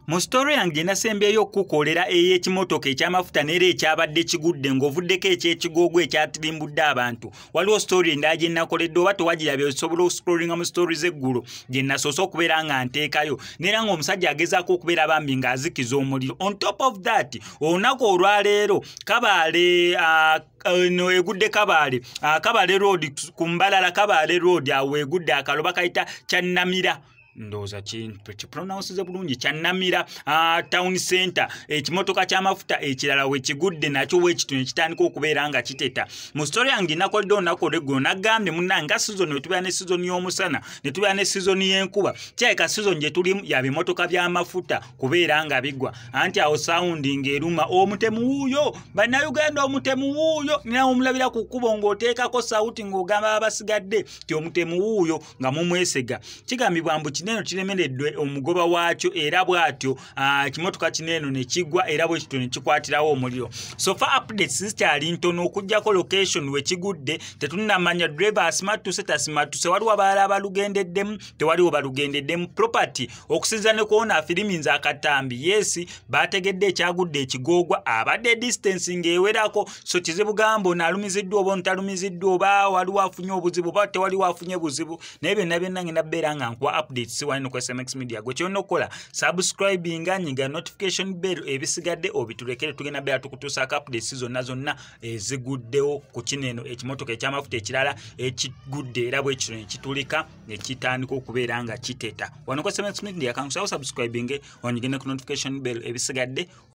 Mu story yange nasembeyo okukolera ey'ekimotoka ekyamafuta nere ekyabadde kigudde ng'ovuddeko eky'ekigogo ekyatirimbudde abantu. Waliwo story endala gye nakoledde oba tewagirabye osobola okuscrollinga mu stories eggulu gye nasoose okubeera nga nteekayo neera ng'omusajja agezaako okubeera bambi ng'azikiza omuliro. On top of that, olunaku olwaleero Kabale no egudde Kabale road ku Mbarara Kabale road awo egudde akaloba kayita Kyannamira ndoza pronounce bulungi Kyannamira town center ekimotoka kyamafuta ekilala we kigudde nakyo we kitune kitandika okubeera nga kiteta. Mu story yange nakoledde onako leggo nagambye munnanga season etubya ne season y'omusana ne tubya ne season y'enkuba kyeka season gye tuli ya bimotoka by'amafuta kubeera nga bigwa anti awo sounding eruma omutemu wuuyo bannayuganda omutemu wuuyo nina omulabira ku kkubo ng'oteekako sauti ng'ogamba abasigadde ti omutemu wuuyo nga mumwesega kigambibwa mbu kineno kiremereddwe omugoba waakyo era bw'atyo kimotoka kineno ne kigwa era bwe kityo ne kikwatirawo omuliro. So far updates zikyali ntono okuggyako location we kigudde tetunnamanya driver asimatuse tasimatuse waliwo abalala abalugendeddemu tewaliwo balugendeddemu property okusinza ne kuwona firiminza akatambi yesi bategedde ekyagudde ekigoogwa abadde distancing ewerako so kizibu gambo naalumiziddwa oba ontalumiziddwa oba waliwo afunye obuzibu oba tewaliwo afunye buzibu naye byonna byonna ngenda beera nga nkuwa updates wano ku SMX Media gwe kyonna okukola subscribing nyiga notification bell ebisigadde obitulekere tugenda beera tukutuusaako updates zonna eziguddewo ku kineno ekimotoka ekyamafuta ekirala ekigudde era bwe kityo ne kitulika ne kitandika okubeera nga kiteta wano ku SMX Media kankusawo subscribing onyigende ku notification bell ebisigadde